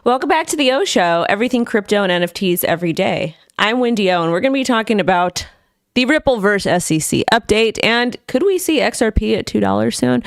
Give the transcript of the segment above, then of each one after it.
Welcome back to the O Show, everything crypto and NFTs every day. I'm WendyO, and we're going to be talking about the Ripple versus SEC update, and could we see XRP at $2 soon?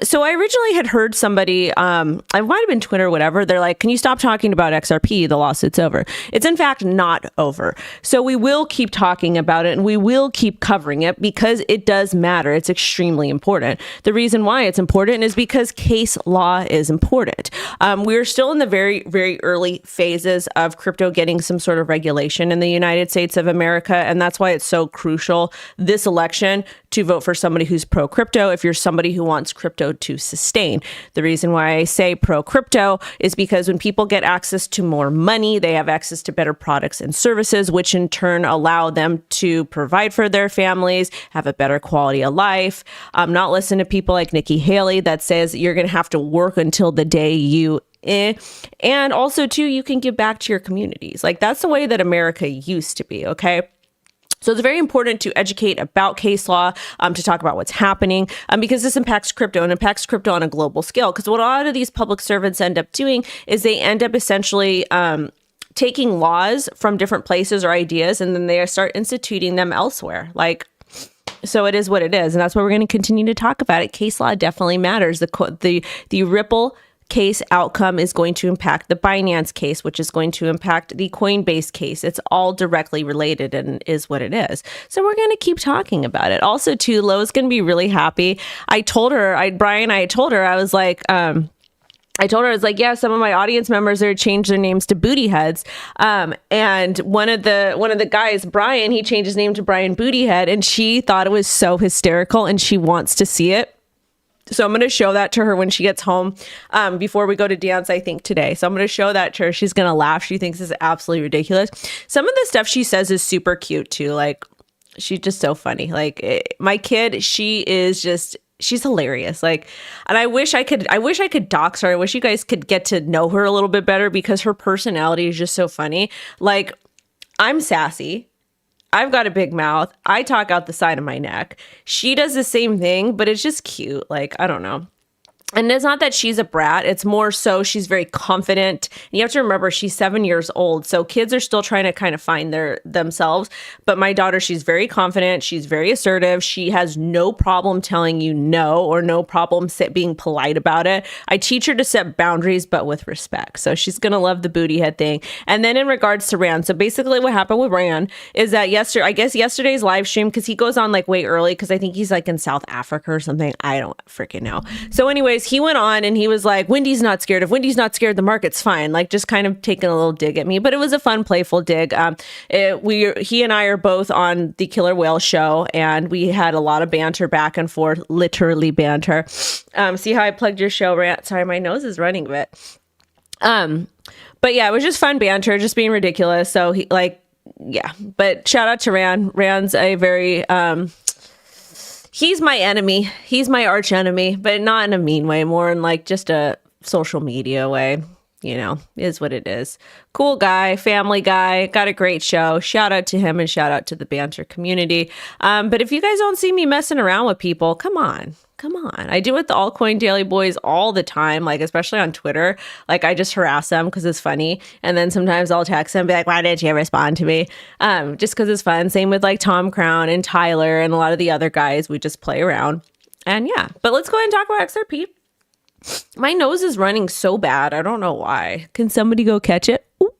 So I originally had heard somebody, I might have been Twitter or whatever, they're like, can you stop talking about XRP? The lawsuit's over. It's in fact not over. So we will keep talking about it, and we will keep covering it because it does matter. It's extremely important. The reason why it's important is because case law is important. We're still in the very, very early phases of crypto getting some sort of regulation in the United States of America, and that's why it's so crucial this election to vote for somebody who's pro crypto if you're somebody who wants crypto to sustain. The reason why I say pro crypto is because when people get access to more money, they have access to better products and services, which in turn allow them to provide for their families, have a better quality of life. Not listen to people like Nikki Haley that says you're going to have to work until the day you and also too, you can give back to your communities. Like that's the way that America used to be. Okay. So it's very important to educate about case law, to talk about what's happening, because this impacts crypto and impacts crypto on a global scale. Because what a lot of these public servants end up doing is they end up essentially taking laws from different places or ideas, and then they start instituting them elsewhere. So it is what it is. And that's why we're going to continue to talk about it. Case law definitely matters. The Ripple case outcome is going to impact the Binance case, which is going to impact the Coinbase case. It's all directly related and is what it is. So we're going to keep talking about it. Also, too, Lo's going to be really happy. I told her, I was like, yeah, some of my audience members are changed their names to booty heads. And one of the guys, Brian, he changed his name to Brian Bootyhead, and she thought it was so hysterical and she wants to see it. So I'm going to show that to her when she gets home before we go to dance, I think, today. So I'm going to show that to her. She's going to laugh. She thinks it's absolutely ridiculous. Some of the stuff she says is super cute, too. Like, she's just so funny. Like, my kid, she's hilarious. Like, and I wish I could dox her. I wish you guys could get to know her a little bit better because her personality is just so funny. Like, I'm sassy. I've got a big mouth. I talk out the side of my neck. She does the same thing, but it's just cute. Like, I don't know. And it's not that she's a brat. It's more so she's very confident. And you have to remember she's 7 years old. So kids are still trying to kind of find themselves. But my daughter, she's very confident. She's very assertive. She has no problem telling you no or no problem being polite about it. I teach her to set boundaries, but with respect. So she's going to love the booty head thing. And then in regards to Rand. So basically what happened with Rand is that yesterday's live stream, because he goes on like way early because I think he's like in South Africa or something. I don't freaking know. So anyways, he went on and he was like, Wendy's not scared. If Wendy's not scared, the market's fine. Like just kind of taking a little dig at me, but it was a fun, playful dig. He and I are both on the Killer Whale show and we had a lot of banter back and forth, literally banter. See how I plugged your show, Rant? Sorry, my nose is running a bit. But yeah, it was just fun banter, just being ridiculous. So but shout out to Rand. Rand's a very, he's my enemy. He's my arch enemy, but not in a mean way, more in like just a social media way, is what it is. Cool guy, family guy, got a great show. Shout out to him and shout out to the banter community. But if you guys don't see me messing around with people, come on. I do it with the Altcoin Daily Boys all the time, like especially on Twitter. Like I just harass them because it's funny. And then sometimes I'll text them and be like, why didn't you respond to me? Just because it's fun. Same with like Tom Crown and Tyler and a lot of the other guys. We just play around. And yeah, but let's go ahead and talk about XRP. My nose is running so bad. I don't know why. Can somebody go catch it? Ooh.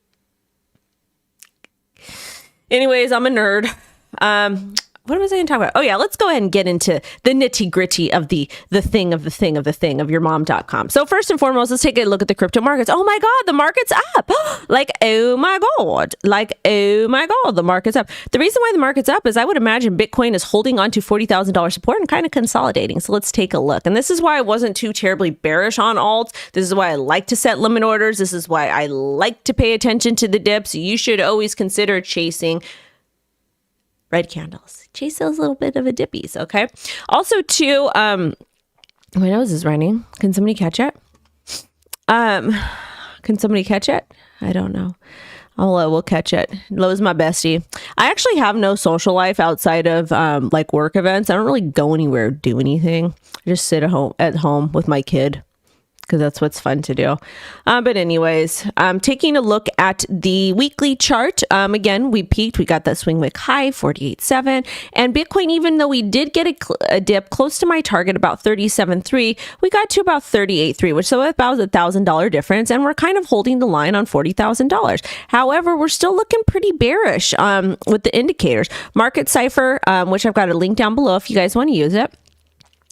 Anyways, I'm a nerd. What was I going to talk about? Oh yeah, let's go ahead and get into the nitty gritty of the thing of your mom.com. So first and foremost, let's take a look at the crypto markets. Oh my God, the market's up. Oh my God, the market's up. The reason why the market's up is I would imagine Bitcoin is holding on to $40,000 support and kind of consolidating. So let's take a look. And this is why I wasn't too terribly bearish on alts. This is why I like to set limit orders. This is why I like to pay attention to the dips. You should always consider chasing red candles. Chase those little bit of a dippies, okay? Also, too, my nose is running. Can somebody catch it? I don't know. We'll catch it. Lo's my bestie. I actually have no social life outside of like work events. I don't really go anywhere or do anything. I just sit at home with my kid. because that's what's fun to do. But anyways, taking a look at the weekly chart. Again, we peaked. We got that swing wick high, 48.7. And Bitcoin, even though we did get a dip close to my target, about 37.3, we got to about 38.3, which is about $1,000 difference. And we're kind of holding the line on $40,000. However, we're still looking pretty bearish with the indicators. Market Cipher, which I've got a link down below if you guys want to use it.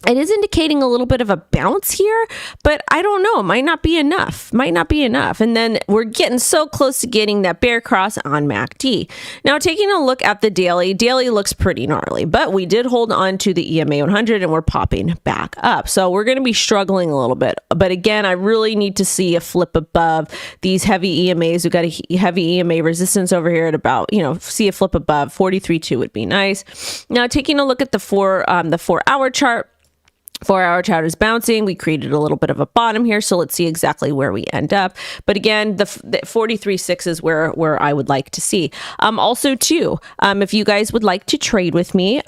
It is indicating a little bit of a bounce here, but I don't know. It might not be enough. And then we're getting so close to getting that bear cross on MACD. Now, taking a look at the daily looks pretty gnarly, but we did hold on to the EMA 100 and we're popping back up. So we're going to be struggling a little bit. But again, I really need to see a flip above these heavy EMAs. We've got a heavy EMA resistance over here at about, see a flip above 43.2 would be nice. Now, taking a look at the 4-hour chart. 4-hour chart is bouncing. We created a little bit of a bottom here, so let's see exactly where we end up. But again, the 43.6 is where I would like to see. Also, too, if you guys would like to trade with me,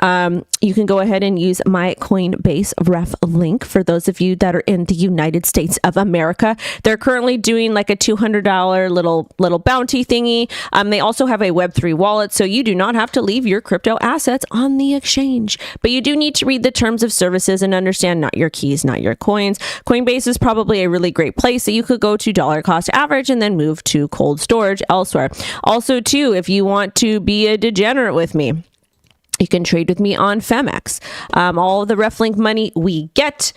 you can go ahead and use my Coinbase ref link. For those of you that are in the United States of America, they're currently doing like a $200 little bounty thingy. They also have a Web3 wallet, so you do not have to leave your crypto assets on the exchange, but you do need to read the terms of services and understand not your keys, not your coins. Coinbase is probably a really great place that you could go to dollar cost average and then move to cold storage elsewhere. Also, too, if you want to be a degenerate with me, you can trade with me on phemex. All the RefLink money we get,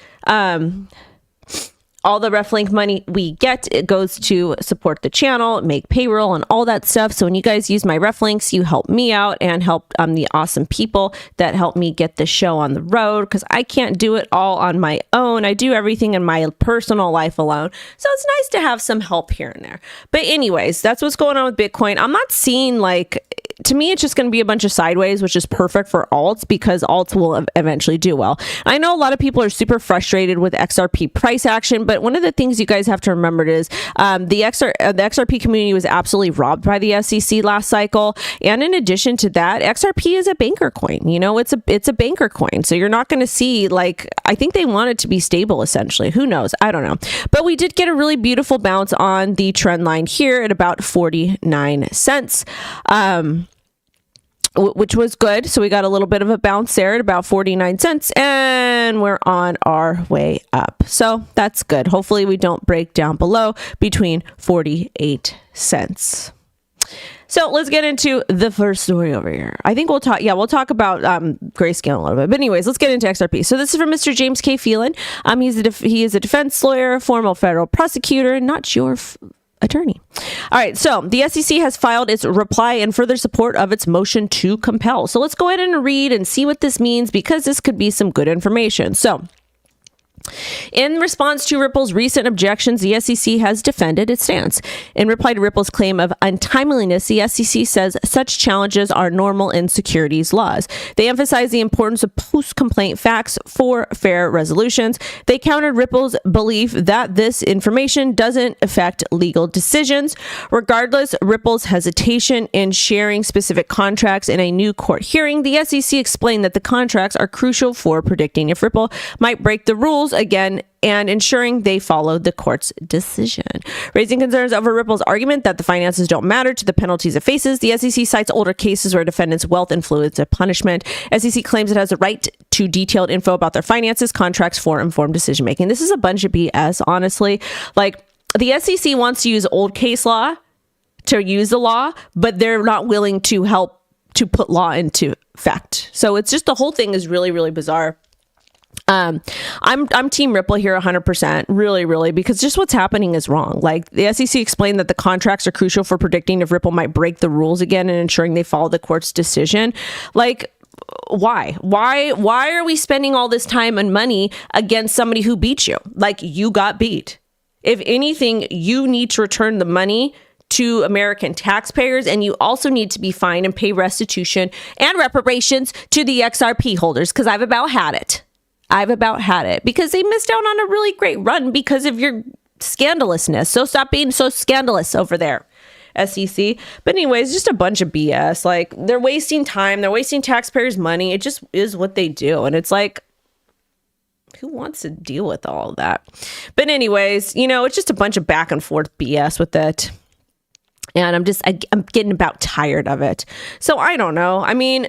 it goes to support the channel, make payroll, and all that stuff. So when you guys use my ref links, you help me out and help the awesome people that help me get the show on the road, because I can't do it all on my own. I do everything in my personal life alone. So it's nice to have some help here and there. But anyways, that's what's going on with Bitcoin. I'm not seeing to me, it's just going to be a bunch of sideways, which is perfect for alts because alts will eventually do well. I know a lot of people are super frustrated with XRP price action, but one of the things you guys have to remember is the XRP community was absolutely robbed by the SEC last cycle. And in addition to that, XRP is a banker coin. It's a banker coin. So you're not going to see I think they want it to be stable essentially. Who knows? I don't know. But we did get a really beautiful bounce on the trend line here at about 49 cents. Which was good. So we got a little bit of a bounce there at about 49 cents and we're on our way up. So that's good. Hopefully we don't break down below between 48 cents. So let's get into the first story over here. I think we'll talk about grayscale a little bit. But anyways, let's get into XRP. So this is from Mr. James K. Phelan. He is a defense lawyer, former federal prosecutor, not your attorney. All right, so the SEC has filed its reply in further support of its motion to compel. So let's go ahead and read and see what this means, because this could be some good information. So in response to Ripple's recent objections, the SEC has defended its stance. In reply to Ripple's claim of untimeliness, the SEC says such challenges are normal in securities laws. They emphasize the importance of post-complaint facts for fair resolutions. They countered Ripple's belief that this information doesn't affect legal decisions. Regardless, Ripple's hesitation in sharing specific contracts in a new court hearing, the SEC explained that the contracts are crucial for predicting if Ripple might break the rules again and ensuring they followed the court's decision. Raising concerns over Ripple's argument that the finances don't matter to the penalties it faces, the SEC cites older cases where defendants' wealth influenced a punishment. SEC claims it has a right to detailed info about their finances, contracts for informed decision-making. This is a bunch of BS, honestly. The SEC wants to use old case law to use the law, but they're not willing to help to put law into effect. So it's just, the whole thing is really, really bizarre. I'm team Ripple here 100%, really, because just what's happening is wrong. The SEC explained that the contracts are crucial for predicting if Ripple might break the rules again and ensuring they follow the court's decision. Why are we spending all this time and money against somebody who beat you? You got beat. If anything, you need to return the money to American taxpayers, and you also need to be fined and pay restitution and reparations to the XRP holders, because I've about had it. Because they missed out on a really great run because of your scandalousness. So stop being so scandalous over there, SEC. But anyways, just a bunch of BS. They're wasting time. They're wasting taxpayers' money. It just is what they do. And it's Who wants to deal with all of that? But anyways, it's just a bunch of back and forth BS with it. And I'm getting about tired of it. So I don't know. I mean,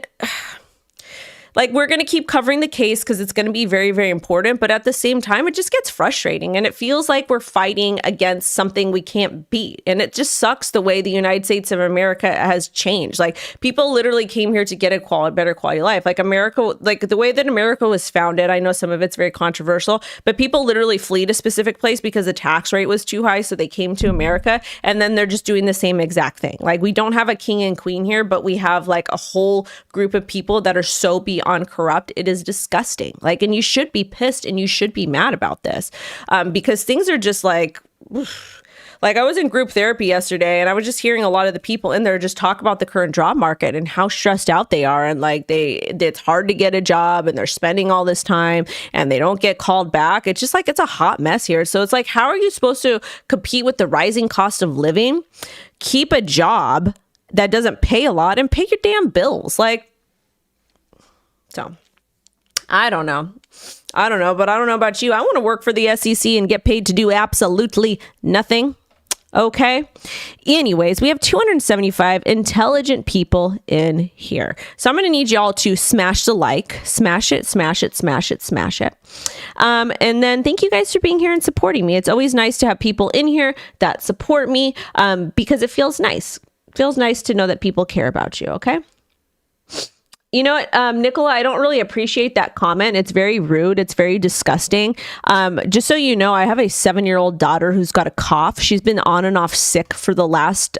like, we're going to keep covering the case because it's going to be very, very important. But at the same time, it just gets frustrating. And it feels like we're fighting against something we can't beat. And it just sucks the way the United States of America has changed. Like, people literally came here to get a better quality life. Like, America, like the way that America was founded, I know some of it's very controversial, but people literally flee to a specific place because the tax rate was too high. So they came to America, and then they're just doing the same exact thing. Like, we don't have a king and queen here, but we have like a whole group of people that are so beyond corrupt. It is disgusting. Like, and you should be pissed and you should be mad about this, because things are just like, oof. Like, I was in group therapy yesterday, and I was just hearing a lot of the people in there just talk about the current job market and how stressed out they are. And like, it's hard to get a job, and they're spending all this time and they don't get called back. It's just like, it's a hot mess here. So it's like, how are you supposed to compete with the rising cost of living, keep a job that doesn't pay a lot, and pay your damn bills? Like, so I don't know, but I don't know about you. I want to work for the SEC and get paid to do absolutely nothing. Okay. Anyways, we have 275 intelligent people in here. So I'm going to need y'all to smash the like, smash it. And then thank you guys for being here and supporting me. It's always nice to have people in here that support me, because it feels nice. It feels nice to know that people care about you. Okay. You know what, Nicola, I don't really appreciate that comment. It's very rude. It's very disgusting. Just so you know, I have a 7-year-old daughter who's got a cough. She's been on and off sick for the last,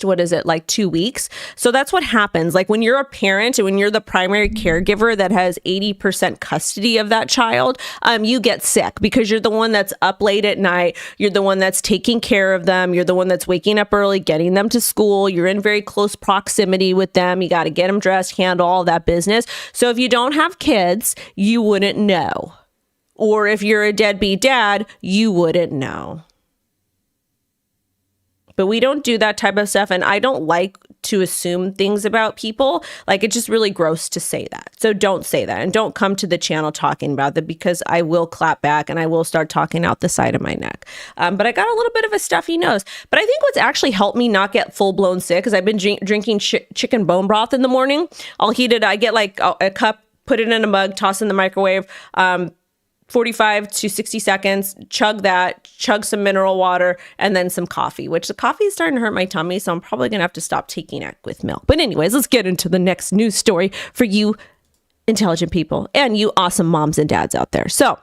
what is it, like 2 weeks. So that's what happens. Like, when you're a parent and when you're the primary caregiver that has 80% custody of that child, you get sick because you're the one that's up late at night. You're the one that's taking care of them. You're the one that's waking up early, getting them to school. You're in very close proximity with them. You got to get them dressed, handle all that business. So if you don't have kids, you wouldn't know. Or if you're a deadbeat dad, you wouldn't know. But we don't do that type of stuff. And I don't like to assume things about people. Like, it's just really gross to say that. So don't say that. And don't come to the channel talking about that, because I will clap back and I will start talking out the side of my neck. But I got a little bit of a stuffy nose. But I think what's actually helped me not get full blown sick is I've been drinking chicken bone broth in the morning. I'll heat it. I get like a cup, put it in a mug, toss in the microwave. 45 to 60 seconds, chug some mineral water, and then some coffee, which the coffee is starting to hurt my tummy. So I'm probably going to have to stop taking it with milk. But anyways, let's get into the next news story for you intelligent people and you awesome moms and dads out there. So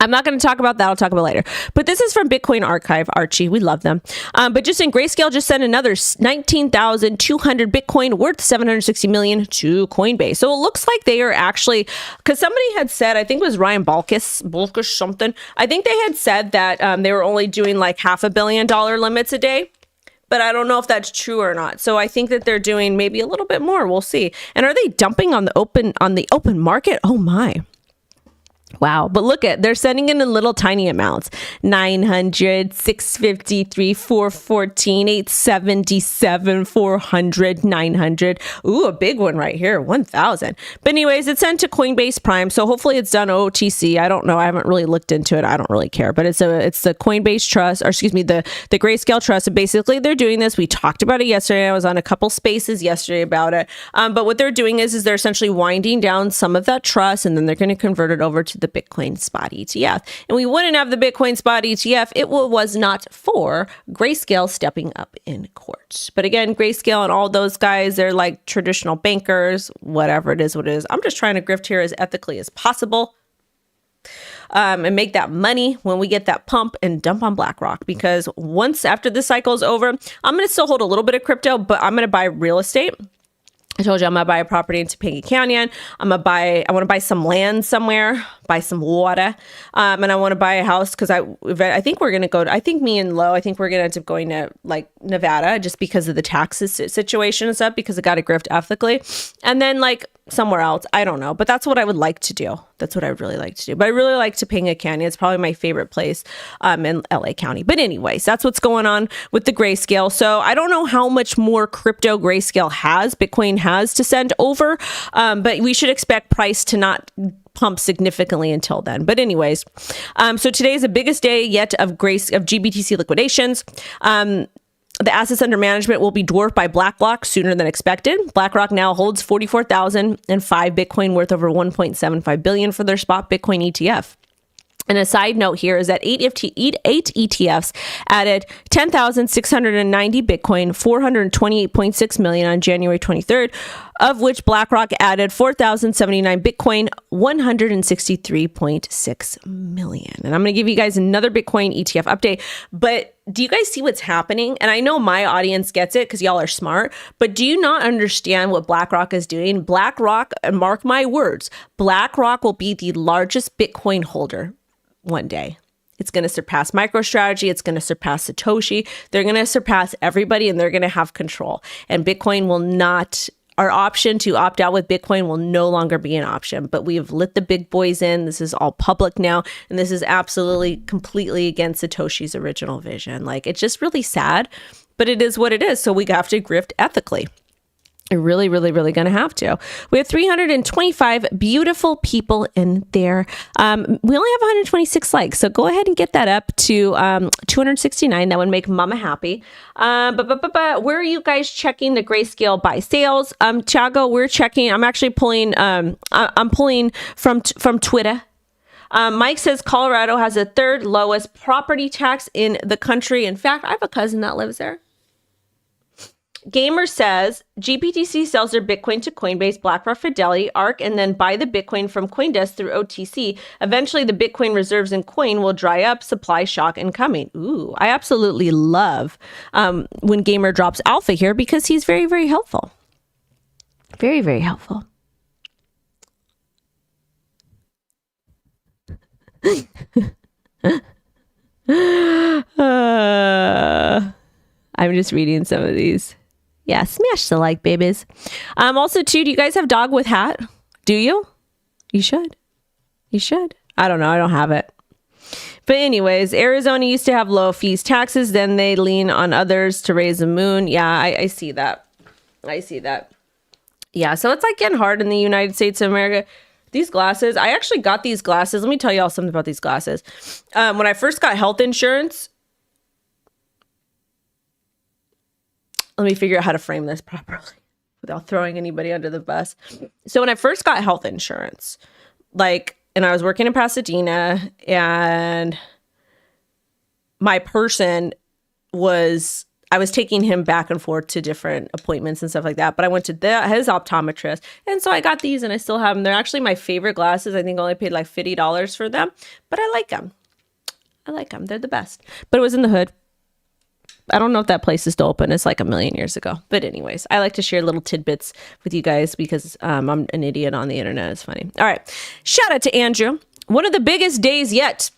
I'm not going to talk about that. I'll talk about it later. But this is from Bitcoin Archive, Archie. We love them. But just in Grayscale, just sent another 19,200 Bitcoin worth 760 million to Coinbase. So it looks like they are actually, because somebody had said, I think it was Ryan Balkus something. I think they had said that they were only doing like $500 million limits a day. But I don't know if that's true or not. So I think that they're doing maybe a little bit more. We'll see. And are they dumping on the open market? Oh my. Wow. But look they're sending in little tiny amounts. 900, 653, 414, 877, 400, 900. Ooh, a big one right here. 1,000. But anyways, it's sent to Coinbase Prime. So hopefully it's done OTC. I don't know. I haven't really looked into it. I don't really care. But it's the Coinbase Trust, or excuse me, the Grayscale Trust. And basically they're doing this. We talked about it yesterday. I was on a couple spaces yesterday about it. But what they're doing is they're essentially winding down some of that trust, and then they're going to convert it over to the Bitcoin spot ETF. And we wouldn't have the Bitcoin spot ETF. It was not for Grayscale stepping up in court. But again, Grayscale and all those guys, they're like traditional bankers, whatever it is, what it is. I'm just trying to grift here as ethically as possible. And make that money when we get that pump and dump on BlackRock. Because once after this cycle is over, I'm going to still hold a little bit of crypto, but I'm going to buy real estate. I told you I'm going to buy a property in Topanga Canyon. I want to buy some land somewhere, buy some water. And I want to buy a house because I think we're going to go to, I think me and Lo, I think we're going to end up going to like Nevada just because of the taxes situation and stuff, because I got to grift ethically. And then like somewhere else. I don't know, but that's what I would like to do. That's what I would really like to do. But I really like Topanga Canyon. It's probably my favorite place in LA County. But anyways, that's what's going on with the grayscale. So I don't know how much more crypto grayscale Bitcoin has to send over, but we should expect price to not pump significantly until then. But anyways, so today is the biggest day yet of GBTC liquidations. The assets under management will be dwarfed by BlackRock sooner than expected. BlackRock now holds 44,005 Bitcoin worth over 1.75 billion for their spot Bitcoin ETF. And a side note here is that eight ETFs added 10,690 Bitcoin, 428.6 million on January 23rd, of which BlackRock added 4,079 Bitcoin, 163.6 million. And I'm going to give you guys another Bitcoin ETF update. But do you guys see what's happening? And I know my audience gets it because y'all are smart, but do you not understand what BlackRock is doing? BlackRock, and mark my words, BlackRock will be the largest Bitcoin holder one day. It's going to surpass MicroStrategy. It's going to surpass Satoshi. They're going to surpass everybody, and they're going to have control. And Bitcoin will not, our option to opt out with Bitcoin will no longer be an option. But we have let the big boys in. This is all public now. And this is absolutely, completely against Satoshi's original vision. Like, it's just really sad, but it is what it is. So we have to grift ethically. Really, really, really going to have to. We have 325 beautiful people in there. We only have 126 likes, so go ahead and get that up to 269. That would make Mama happy. But where are you guys checking the grayscale buy sales? Thiago, we're checking. I'm actually pulling. I'm pulling from Twitter. Mike says Colorado has the third lowest property tax in the country. In fact, I have a cousin that lives there. Gamer says GBTC sells their Bitcoin to Coinbase, BlackRock, Fidelity, ARK, and then buy the Bitcoin from CoinDesk through OTC. Eventually, the Bitcoin reserves in coin will dry up. Supply shock incoming. Ooh, I absolutely love when Gamer drops alpha here because he's very, very helpful. Very, very helpful. I'm just reading some of these. Yeah, smash the like, babies. Also, too, do you guys have dogwifhat? Do you? You should. You should. I don't know. I don't have it. But anyways, Arizona used to have low fees taxes. Then they lean on others to raise the moon. Yeah, I see that. I see that. Yeah, so it's like getting hard in the United States of America. These glasses, I actually got these glasses. Let me tell y'all something about these glasses. When I first got health insurance, let me figure out how to frame this properly without throwing anybody under the bus. So when I first got health insurance, and I was working in Pasadena, and my person I was taking him back and forth to different appointments and stuff like that. But I went to his optometrist. And so I got these and I still have them. They're actually my favorite glasses. I think I only paid like $50 for them, but I like them. I like them. They're the best. But it was in the hood. I don't know if that place is still open. It's like a million years ago. But anyways, I like to share little tidbits with you guys because I'm an idiot on the internet. It's funny. All right. Shout out to Andrew. One of the biggest days yet.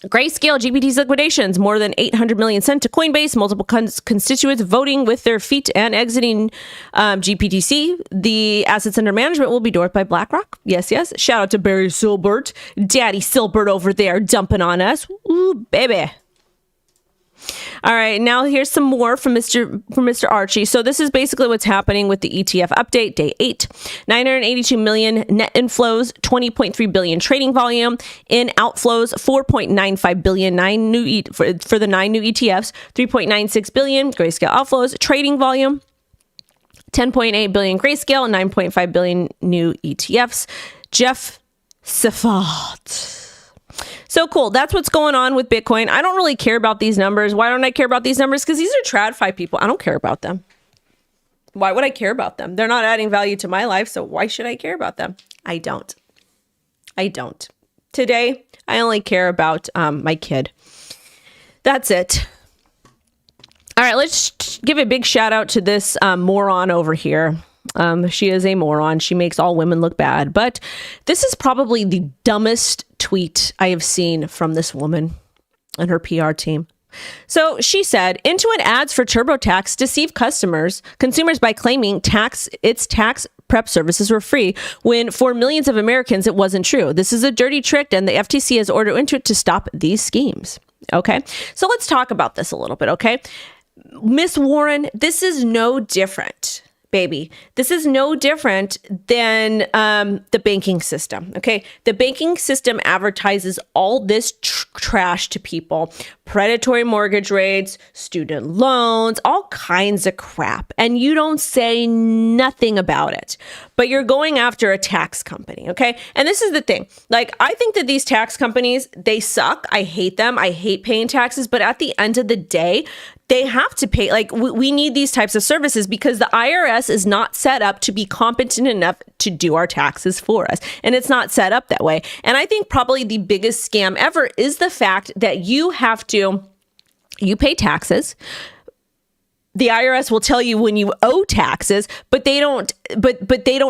Grayscale GBTC liquidations. More than 800 million sent to Coinbase. Multiple constituents voting with their feet and exiting GBTC. The assets under management will be dwarfed by BlackRock. Yes, yes. Shout out to Barry Silbert. Daddy Silbert over there dumping on us. Ooh, baby. All right, now here's some more from Mr. Archie. So this is basically what's happening with the ETF update, day 8. 982 million net inflows, 20.3 billion trading volume. In outflows, 4.95 billion for the 9 new ETFs, 3.96 billion grayscale outflows. Trading volume, 10.8 billion grayscale, 9.5 billion new ETFs. Jeff Safat. So cool. That's what's going on with Bitcoin. I don't really care about these numbers. Why don't I care about these numbers? Because these are TradFi people. I don't care about them. Why would I care about them? They're not adding value to my life, so why should I care about them? I don't. I don't. Today, I only care about my kid. That's it. All right, let's give a big shout out to this moron over here. She is a moron. She makes all women look bad. But this is probably the dumbest tweet I have seen from this woman and her PR team. So she said, Intuit ads for TurboTax deceive consumers by claiming its tax prep services were free, when for millions of Americans, it wasn't true. This is a dirty trick, and the FTC has ordered into it to stop these schemes. Okay, so let's talk about this a little bit, okay? Miss Warren, this is no different, baby. This is no different than the banking system, okay? The banking system advertises all this trash to people. Predatory mortgage rates, student loans, all kinds of crap. And you don't say nothing about it. But you're going after a tax company, okay? And this is the thing. Like, I think that these tax companies, they suck. I hate them. I hate paying taxes. But at the end of the day, they have to pay. Like, we need these types of services because the IRS is not set up to be competent enough to do our taxes for us. And it's not set up that way. And I think probably the biggest scam ever is the fact that you pay taxes. The IRS will tell you when you owe taxes, but they don't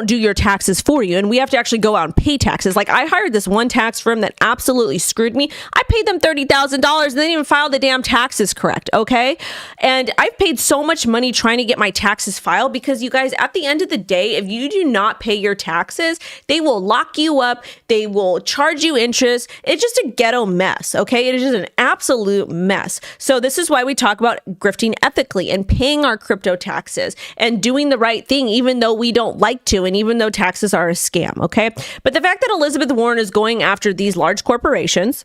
do your taxes for you. And we have to actually go out and pay taxes. Like, I hired this one tax firm that absolutely screwed me. I paid them $30,000 and they didn't even file the damn taxes correct. Okay. And I've paid so much money trying to get my taxes filed because, you guys, at the end of the day, if you do not pay your taxes, they will lock you up. They will charge you interest. It's just a ghetto mess. Okay. It is just an absolute mess. So this is why we talk about grifting ethically and paying our crypto taxes and doing the right thing, even though we don't like to, and even though taxes are a scam, okay? But the fact that Elizabeth Warren is going after these large corporations,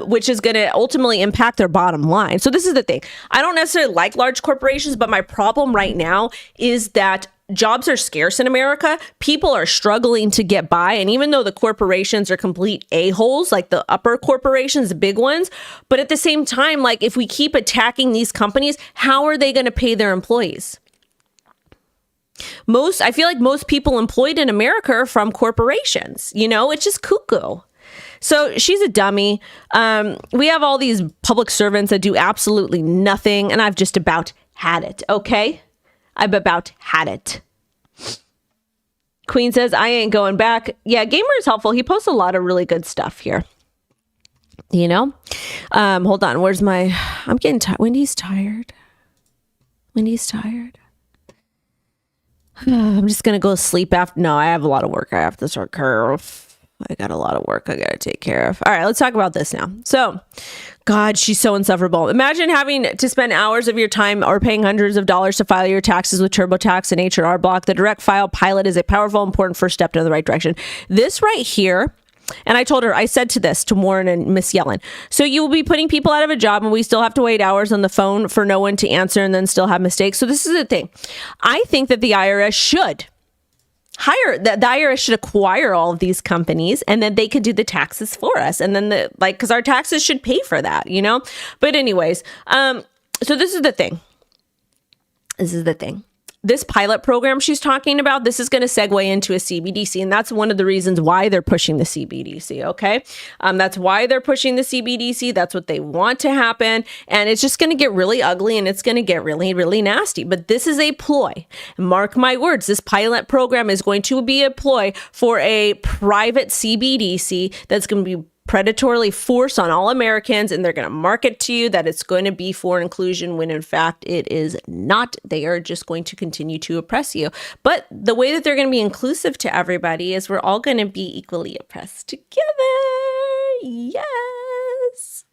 which is going to ultimately impact their bottom line. So this is the thing. I don't necessarily like large corporations, but my problem right now is that jobs are scarce in America. People are struggling to get by. And even though the corporations are complete a-holes, like the upper corporations, the big ones, but at the same time, like, if we keep attacking these companies, how are they going to pay their employees? I feel like most people employed in America are from corporations. You know, it's just cuckoo. So she's a dummy. We have all these public servants that do absolutely nothing. And I've just about had it. Okay. I've about had it. Queen says, I ain't going back. Yeah, Gamer is helpful. He posts a lot of really good stuff here. You know? Hold on. Where's my... I'm getting tired. Wendy's tired. Wendy's tired. I'm just going to go sleep after... No, I have a lot of work I have to take care of. I got a lot of work I got to take care of. All right, let's talk about this now. So, God, she's so insufferable. Imagine having to spend hours of your time or paying hundreds of dollars to file your taxes with TurboTax and H&R Block. The direct file pilot is a powerful, important first step in the right direction. This right here, and I told her, I said to Warren and Miss Yellen, so you will be putting people out of a job and we still have to wait hours on the phone for no one to answer and then still have mistakes. So this is the thing. I think that the IRS should the IRS should acquire all of these companies and then they could do the taxes for us. And then because our taxes should pay for that, you know? But anyways, so this is the thing. This pilot program she's talking about, this is going to segue into a CBDC. And that's one of the reasons why they're pushing the CBDC. Okay. That's why they're pushing the CBDC. That's what they want to happen. And it's just going to get really ugly and it's going to get really, really nasty. But this is a ploy. Mark my words. This pilot program is going to be a ploy for a private CBDC that's going to be predatorily forced on all Americans, and they're going to market to you that it's going to be for inclusion when in fact it is not. They are just going to continue to oppress you. But the way that they're going to be inclusive to everybody is we're all going to be equally oppressed together. Yes.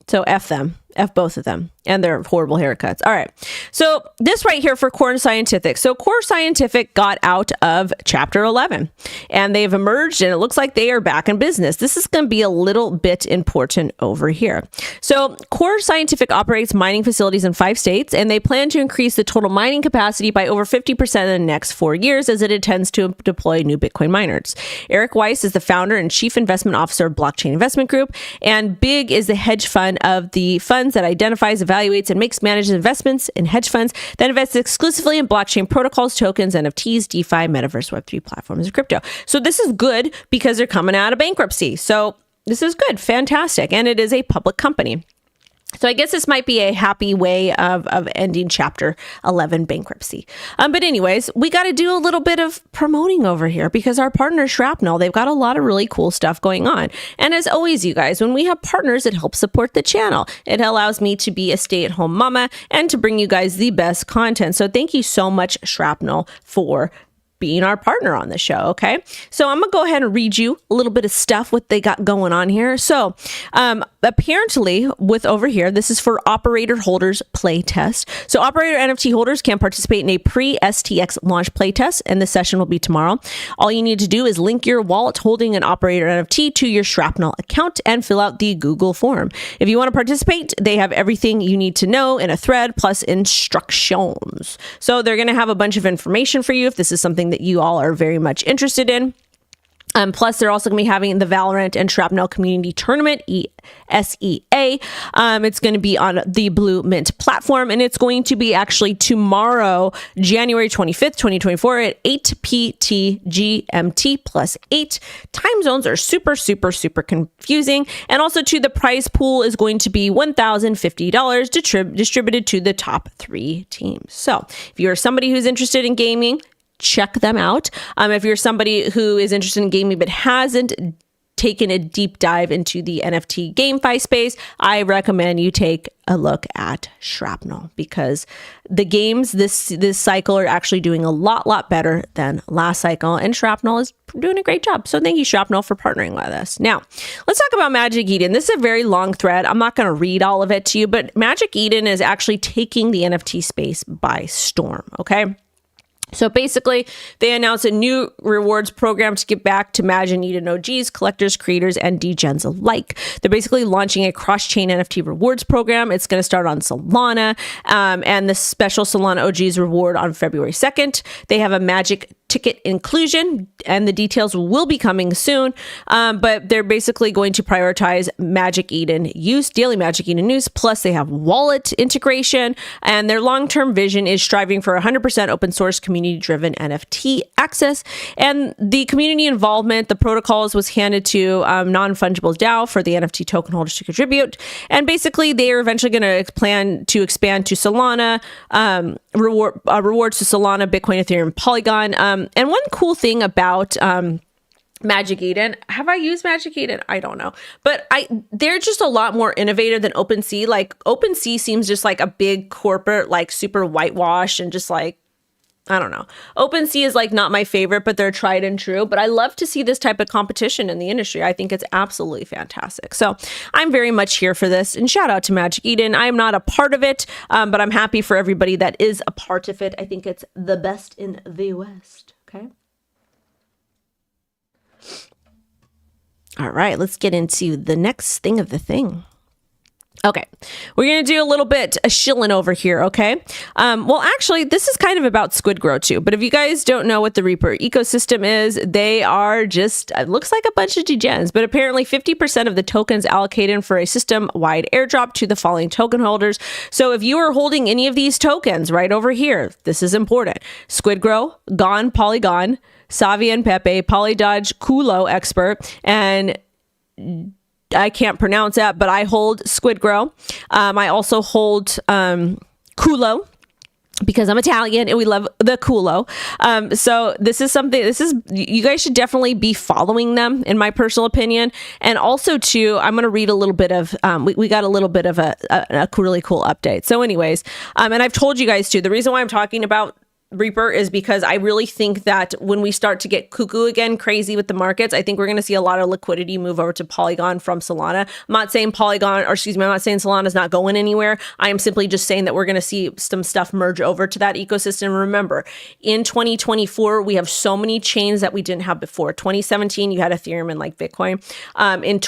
So F them. F both of them and their horrible haircuts. All right. So this right here for Core Scientific. So Core Scientific got out of Chapter 11 and they've emerged and it looks like they are back in business. This is going to be a little bit important over here. So Core Scientific operates mining facilities in 5 states and they plan to increase the total mining capacity by over 50% in the next 4 years as it intends to deploy new Bitcoin miners. Eric Weiss is the founder and chief investment officer of Blockchain Investment Group, and BIG is the hedge fund of the fund that identifies, evaluates, and manages investments in hedge funds that invest exclusively in blockchain protocols, tokens, NFTs, DeFi, Metaverse, Web3 platforms, and crypto. So this is good because they're coming out of bankruptcy. So this is good. Fantastic. And it is a public company. So I guess this might be a happy way of ending Chapter 11 bankruptcy. But anyways, we got to do a little bit of promoting over here because our partner Shrapnel, they've got a lot of really cool stuff going on. And as always, you guys, when we have partners, it helps support the channel. It allows me to be a stay-at-home mama and to bring you guys the best content. So thank you so much, Shrapnel, for being our partner on the show. Okay. So I'm gonna go ahead and read you a little bit of stuff, what they got going on here. So apparently with over here, this is for operator holders play test. So operator NFT holders can participate in a pre-STX launch play test, and the session will be tomorrow. All you need to do is link your wallet holding an operator NFT to your Shrapnel account and fill out the Google form. If you want to participate, they have everything you need to know in a thread plus instructions. So they're going to have a bunch of information for you if this is something that you all are very much interested in. Plus, they're also going to be having the Valorant and Shrapnel Community Tournament, SEA. It's going to be on the Blue Mint platform, and it's going to be actually tomorrow, January 25th, 2024 at 8 PT GMT plus 8. Time zones are super confusing. And also, too, the prize pool is going to be $1,050 distributed to the top 3 teams. So if you're somebody who's interested in gaming, check them out. If you're somebody who is interested in gaming but hasn't taken a deep dive into the NFT GameFi space, I recommend you take a look at Shrapnel because the games this cycle are actually doing a lot better than last cycle, and Shrapnel is doing a great job. So thank you, Shrapnel, for partnering with us. Now, let's talk about Magic Eden. This is a very long thread. I'm not going to read all of it to you, but Magic Eden is actually taking the NFT space by storm, okay? So basically, they announced a new rewards program to give back to Magic Eden OGs, collectors, creators, and degens alike. They're basically launching a cross-chain NFT rewards program. It's going to start on Solana, and the special Solana OGs reward on February 2nd. They have a Magic ticket inclusion, and the details will be coming soon. But they're basically going to prioritize Magic Eden use, daily Magic Eden use. Plus, they have wallet integration, and their long-term vision is striving for 100% open source, community-driven NFT access. And the community involvement, the protocols was handed to non-fungible DAO for the NFT token holders to contribute. And basically, they are eventually going to plan to expand to Solana, rewards to Solana, Bitcoin, Ethereum, Polygon. And one cool thing about Magic Eden, have I used Magic Eden? I don't know, but they're just a lot more innovative than OpenSea. Like OpenSea seems just like a big corporate, like super whitewashed and just like, I don't know. OpenSea is like not my favorite, but they're tried and true. But I love to see this type of competition in the industry. I think it's absolutely fantastic. So I'm very much here for this. And shout out to Magic Eden. I'm not a part of it, but I'm happy for everybody that is a part of it. I think it's the best in the West. Okay. All right, let's get into the next thing of the thing. Okay, we're going to do a little bit of shilling over here, okay? Well, actually, this is kind of about SQUIDGROW too, but if you guys don't know what the Reaper ecosystem is, they are just, it looks like a bunch of degens, but apparently 50% of the tokens allocated for a system-wide airdrop to the following token holders. So if you are holding any of these tokens right over here, this is important. SQUIDGROW, Gone, Polygon, Savian, Pepe, Polydodge, Kulo Expert, and I can't pronounce that, but I hold SQUIDGROW. I also hold Kulo because I'm Italian and we love the Kulo. So this is something, you guys should definitely be following them in my personal opinion. And also too, I'm going to read a little bit of, we got a little bit of a really cool update. So anyways, and I've told you guys too, the reason why I'm talking about Reaper is because I really think that when we start to get cuckoo again, crazy with the markets, I think we're going to see a lot of liquidity move over to Polygon from Solana. I'm not saying I'm not saying Solana is not going anywhere. I am simply just saying that we're going to see some stuff merge over to that ecosystem. Remember, in 2024, we have so many chains that we didn't have before. 2017, you had Ethereum and like Bitcoin. In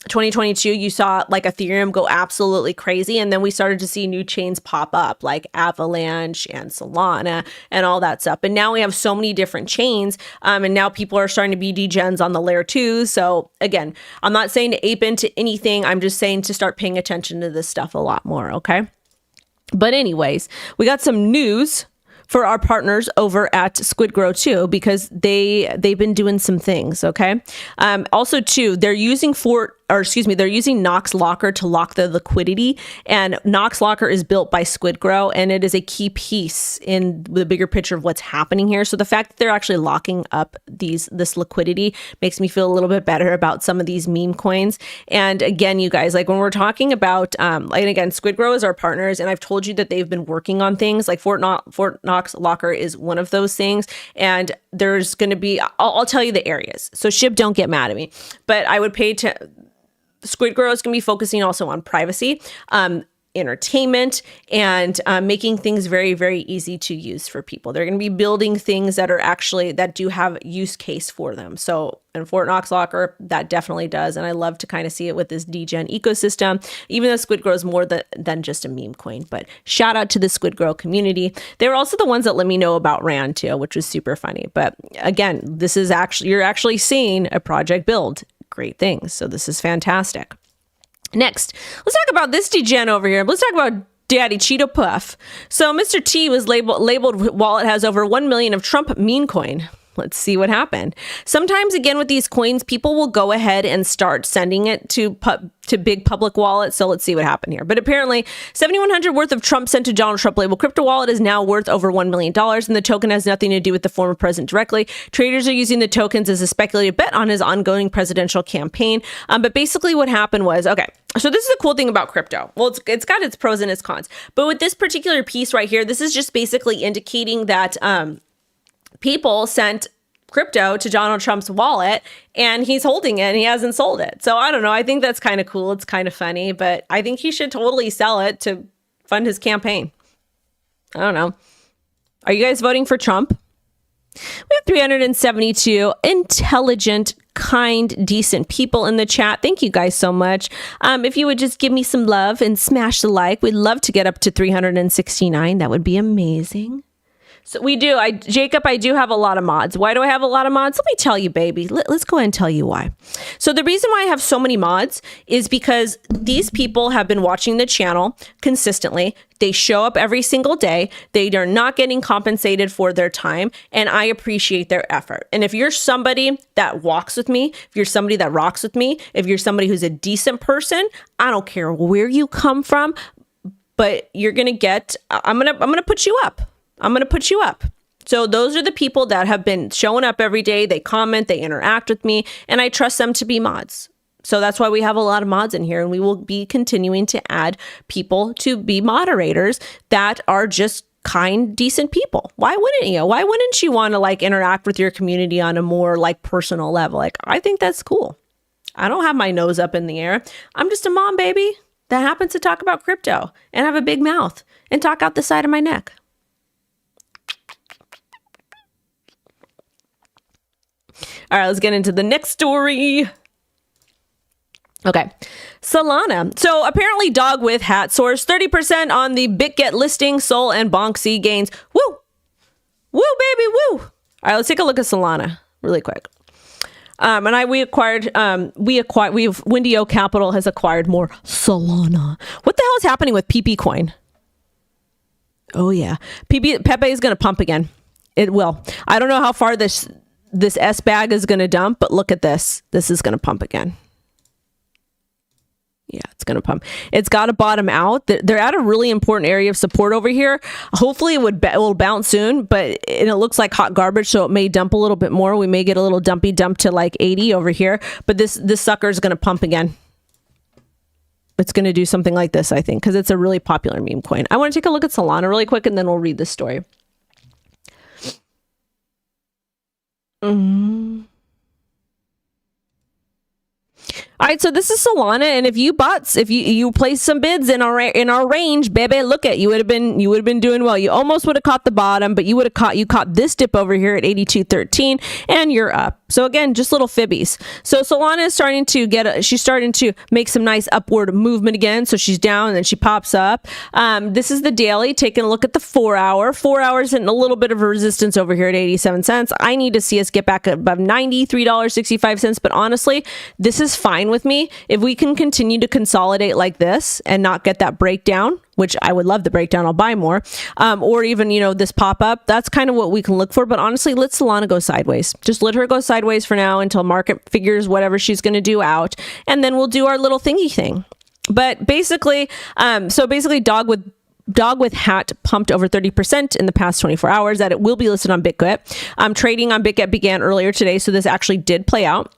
2022, you saw like Ethereum go absolutely crazy. And then we started to see new chains pop up like Avalanche and Solana and all that stuff. And now we have so many different chains. And now people are starting to be degens on the layer 2. So again, I'm not saying to ape into anything. I'm just saying to start paying attention to this stuff a lot more. Okay. But anyways, we got some news for our partners over at SQUIDGROW too, because they've been doing some things. Okay. Also too, they're using or excuse me, they're using Nox Locker to lock the liquidity. And Nox Locker is built by SQUIDGROW, and it is a key piece in the bigger picture of what's happening here. So the fact that they're actually locking up this liquidity makes me feel a little bit better about some of these meme coins. And again, you guys, like when we're talking about, and again, SQUIDGROW is our partners, and I've told you that they've been working on things like Fort Knox Locker is one of those things. And there's going to be, I'll tell you the areas. So SHIB, don't get mad at me, but I would pay to, SQUIDGROW is going to be focusing also on privacy, entertainment, and making things very, very easy to use for people. They're going to be building things that are actually, that do have use case for them. So in Fort Knox Locker, that definitely does. And I love to kind of see it with this degen ecosystem, even though SQUIDGROW is more than just a meme coin. But shout out to the SQUIDGROW community. They were also the ones that let me know about RAND too, which was super funny. But again, this is actually, you're actually seeing a project build great things. So this is fantastic. Next, let's talk about this degen over here. Let's talk about Daddy Cheeto Puff. So Mr. T was labeled wallet has over 1 million of Trump meme coin. Let's see what happened. Sometimes, again, with these coins, people will go ahead and start sending it to big public wallets. So let's see what happened here. But apparently, 7,100 worth of Trump sent to Donald Trump label crypto wallet is now worth over $1 million, and the token has nothing to do with the former president directly. Traders are using the tokens as a speculative bet on his ongoing presidential campaign. But basically, what happened was, okay, so this is the cool thing about crypto. Well, it's got its pros and its cons. But with this particular piece right here, this is just basically indicating that people sent crypto to Donald Trump's wallet and he's holding it and he hasn't sold it. So I don't know. I think that's kind of cool. It's kind of funny, but I think he should totally sell it to fund his campaign. I don't know. Are you guys voting for Trump? We have 372 intelligent, kind, decent people in the chat. Thank you guys so much. If you would just give me some love and smash the like, we'd love to get up to 369. That would be amazing. So we do. Jacob, I do have a lot of mods. Why do I have a lot of mods? Let me tell you, baby. Let's go ahead and tell you why. So the reason why I have so many mods is because these people have been watching the channel consistently. They show up every single day. They are not getting compensated for their time, and I appreciate their effort. And if you're somebody that walks with me, if you're somebody that rocks with me, if you're somebody who's a decent person, I don't care where you come from, but you're going to get, I'm going to put you up. I'm going to put you up. So those are the people that have been showing up every day. They comment, they interact with me, and I trust them to be mods. So that's why we have a lot of mods in here, and we will be continuing to add people to be moderators that are just kind, decent people. Why wouldn't you? Why wouldn't you want to like interact with your community on a more like personal level? Like, I think that's cool. I don't have my nose up in the air. I'm just a mom, baby, that happens to talk about crypto and have a big mouth and talk out the side of my neck. All right, let's get into the next story. Okay, Solana. So apparently dogwifhat soars 30% on the bitget listing, Sol and Bonk C gains. Woo! Woo, baby, woo! All right, let's take a look at Solana really quick. WendyO Capital has acquired more Solana. What the hell is happening with pepe coin? Oh yeah, pepe is going to pump again. It will. I don't know how far this S bag is going to dump, but look at this. This is going to pump again. Yeah, it's going to pump. It's got to bottom out. They're at a really important area of support over here. Hopefully it will bounce soon, but it looks like hot garbage, so it may dump a little bit more. We may get a little dumpy dump to like 80 over here, but this sucker is going to pump again. It's going to do something like this, I think, because it's a really popular meme coin. I want to take a look at Solana really quick, and then we'll read this story. All right, so this is Solana, and if you placed some bids in our range, baby, look at you would have been doing well. You almost would have caught the bottom, but you caught this dip over here at 82.13, and you're up. So again, just little fibbies. So Solana is she's starting to make some nice upward movement again. So she's down and then she pops up. This is the daily. Taking a look at the 4 hour. 4 hours hitting a little bit of a resistance over here at 87 cents. I need to see us get back above $93.65. But honestly, this is fine fine with me. If we can continue to consolidate like this and not get that breakdown, which I would love the breakdown, I'll buy more, or even, you know, this pop up, that's kind of what we can look for. But honestly, let Solana go sideways. Just let her go sideways for now until market figures whatever she's going to do out. And then we'll do our little thingy thing. But basically, dogwifhat pumped over 30% in the past 24 hours, that it will be listed on bitget. Trading on bitget began earlier today, so this actually did play out.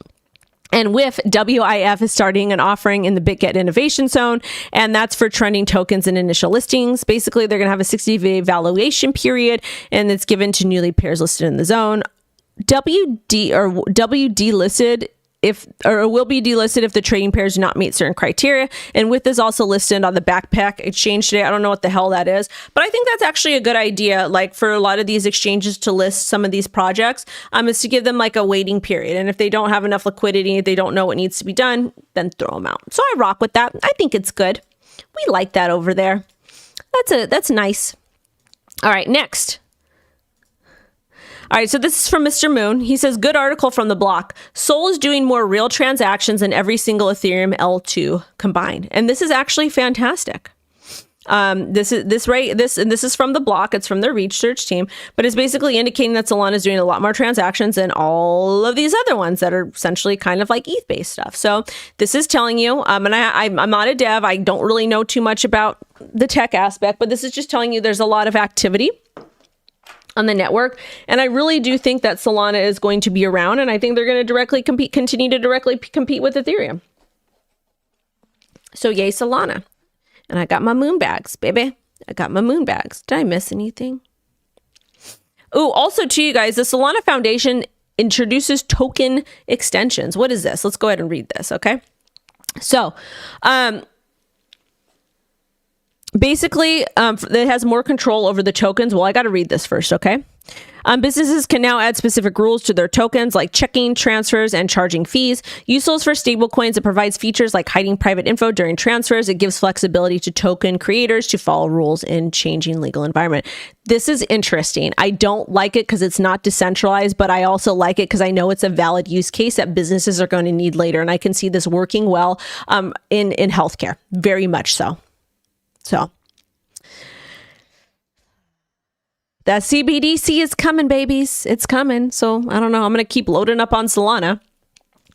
And WIF is starting an offering in the bitget innovation zone, and that's for trending tokens and initial listings. Basically, they're going to have a 60-day valuation period, and it's given to newly pairs listed in the zone. WD listed will be delisted if the trading pairs do not meet certain criteria. And WIF is also listed on the Backpack exchange today. I don't know what the hell that is, but I think that's actually a good idea. Like for a lot of these exchanges to list some of these projects, is to give them like a waiting period. And if they don't have enough liquidity, if they don't know what needs to be done, then throw them out. So I rock with that. I think it's good. We like that over there. That's nice. All right, next. All right, so this is from Mr. Moon. He says, good article from the block. Sol is doing more real transactions than every single Ethereum L2 combined. And this is actually fantastic. This is from the block. It's from their research team, but it's basically indicating that Solana is doing a lot more transactions than all of these other ones that are essentially kind of like ETH-based stuff. So this is telling you, and I'm not a dev. I don't really know too much about the tech aspect, but this is just telling you there's a lot of activity on the network. And I really do think that Solana is going to be around, and I think they're going to continue to directly compete with Ethereum. So yay, Solana. And I got my moon bags, baby. I got my moon bags. Did I miss anything? Oh, also to you guys, the Solana Foundation introduces token extensions. What is this? Let's go ahead and read this, okay? So, basically, it has more control over the tokens. Well, I got to read this first, okay? Businesses can now add specific rules to their tokens, like checking, transfers, and charging fees. Useful for stablecoins, it provides features like hiding private info during transfers. It gives flexibility to token creators to follow rules in changing legal environment. This is interesting. I don't like it because it's not decentralized, but I also like it because I know it's a valid use case that businesses are going to need later. And I can see this working well in healthcare, very much so. So that CBDC is coming, babies. It's coming. So I don't know. I'm going to keep loading up on Solana.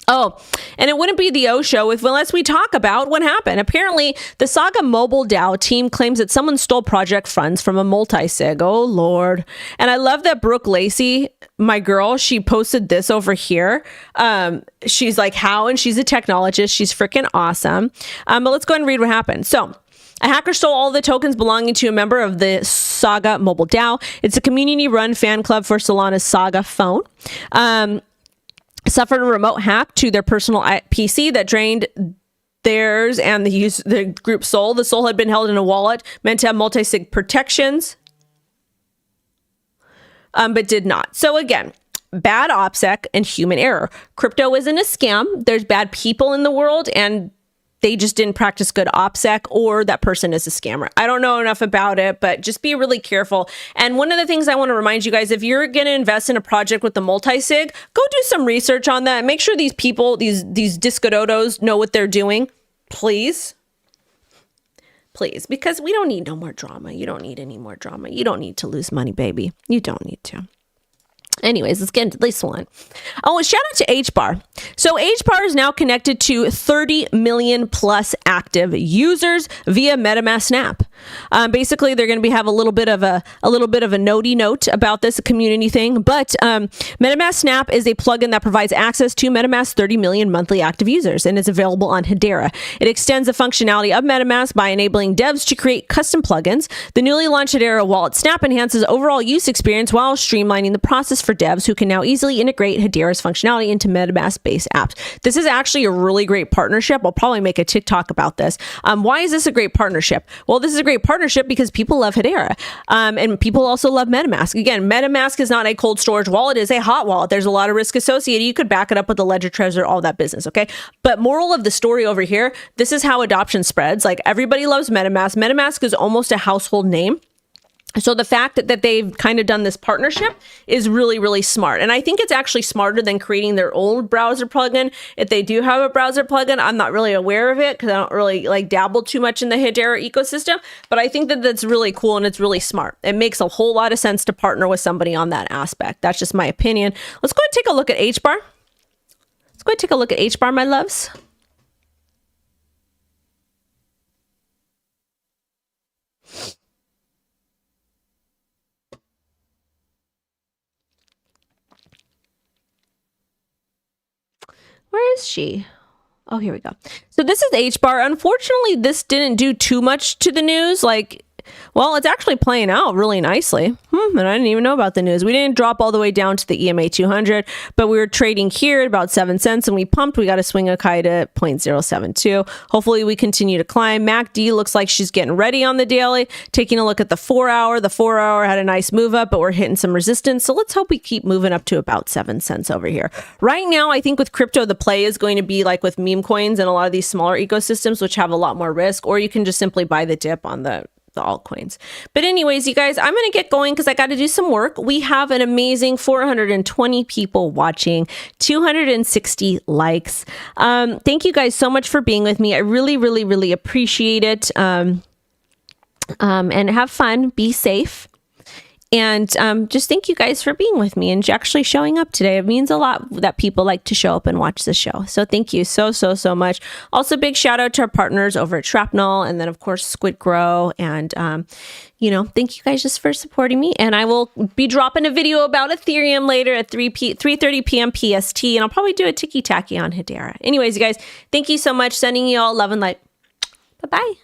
Oh, and it wouldn't be the O show unless we talk about what happened. Apparently, the Saga Mobile DAO team claims that someone stole project funds from a multi-sig. Oh, Lord. And I love that Brooke Lacey, my girl, she posted this over here. She's like, how? And she's a technologist. She's freaking awesome. But let's go ahead and read what happened. So, a hacker stole all the tokens belonging to a member of the Saga Mobile DAO. It's a community-run fan club for Solana's Saga phone. Suffered a remote hack to their personal PC that drained theirs and the group Sol. The Sol had been held in a wallet meant to have multi-sig protections, but did not. So again, bad OPSEC and human error. Crypto isn't a scam. There's bad people in the world, and they just didn't practice good OPSEC, or that person is a scammer. I don't know enough about it, but just be really careful. And one of the things I want to remind you guys, if you're going to invest in a project with the multi-sig, go do some research on that. Make sure these people, these discododos know what they're doing. Please. Please, because we don't need no more drama. You don't need any more drama. You don't need to lose money, baby. You don't need to. Anyways, let's get into this one. Oh, shout out to hbar. So hbar is now connected to 30 million plus active users via MetaMask Snap. Basically, they're going to have a little bit of a notey note about this community thing. But MetaMask Snap is a plugin that provides access to MetaMask's 30 million monthly active users, and it's available on Hedera. It extends the functionality of MetaMask by enabling devs to create custom plugins. The newly launched Hedera wallet Snap enhances overall use experience while streamlining the process for devs who can now easily integrate Hedera's functionality into MetaMask-based apps. This is actually a really great partnership. I'll probably make a TikTok about this. Why is this a great partnership? Well, this is a great partnership because people love Hedera, and people also love MetaMask. Again, MetaMask is not a cold storage wallet. It is a hot wallet. There's a lot of risk associated. You could back it up with the ledger treasure, all that business, okay? But moral of the story over here, this is how adoption spreads. Like, everybody loves MetaMask. MetaMask is almost a household name. So the fact that they've kind of done this partnership is really, really smart. And I think it's actually smarter than creating their own browser plugin. If they do have a browser plugin, I'm not really aware of it because I don't really like dabble too much in the Hedera ecosystem. But I think that that's really cool and it's really smart. It makes a whole lot of sense to partner with somebody on that aspect. That's just my opinion. Let's go and take a look at hbar. Let's go and take a look at hbar, my loves. Where is she? Oh, here we go. So this is hbar. Unfortunately, this didn't do too much to the news. Like, well, it's actually playing out really nicely. And I didn't even know about the news. We didn't drop all the way down to the EMA 200, but we were trading here at about 7 cents and we pumped. We got a swing of high to 0.072. Hopefully we continue to climb. MACD looks like she's getting ready on the daily. Taking a look at the 4 hour. The 4 hour had a nice move up, but we're hitting some resistance. So let's hope we keep moving up to about 7 cents over here. Right now, I think with crypto, the play is going to be like with meme coins and a lot of these smaller ecosystems, which have a lot more risk, or you can just simply buy the dip on the altcoins. But anyways, you guys, I'm going to get going because I got to do some work. We have an amazing 420 people watching, 260 likes. Thank you guys so much for being with me. I really, really, really appreciate it. And have fun. Be safe. And just thank you guys for being with me and actually showing up today. It means a lot that people like to show up and watch the show. So thank you so, so, so much. Also, big shout out to our partners over at SHRAPNEL and then, of course, SQUIDGROW. And, you know, thank you guys just for supporting me. And I will be dropping a video about Ethereum later at 3:30 p.m. PST. And I'll probably do a ticky-tacky on Hedera. Anyways, you guys, thank you so much. Sending you all love and light. Bye-bye.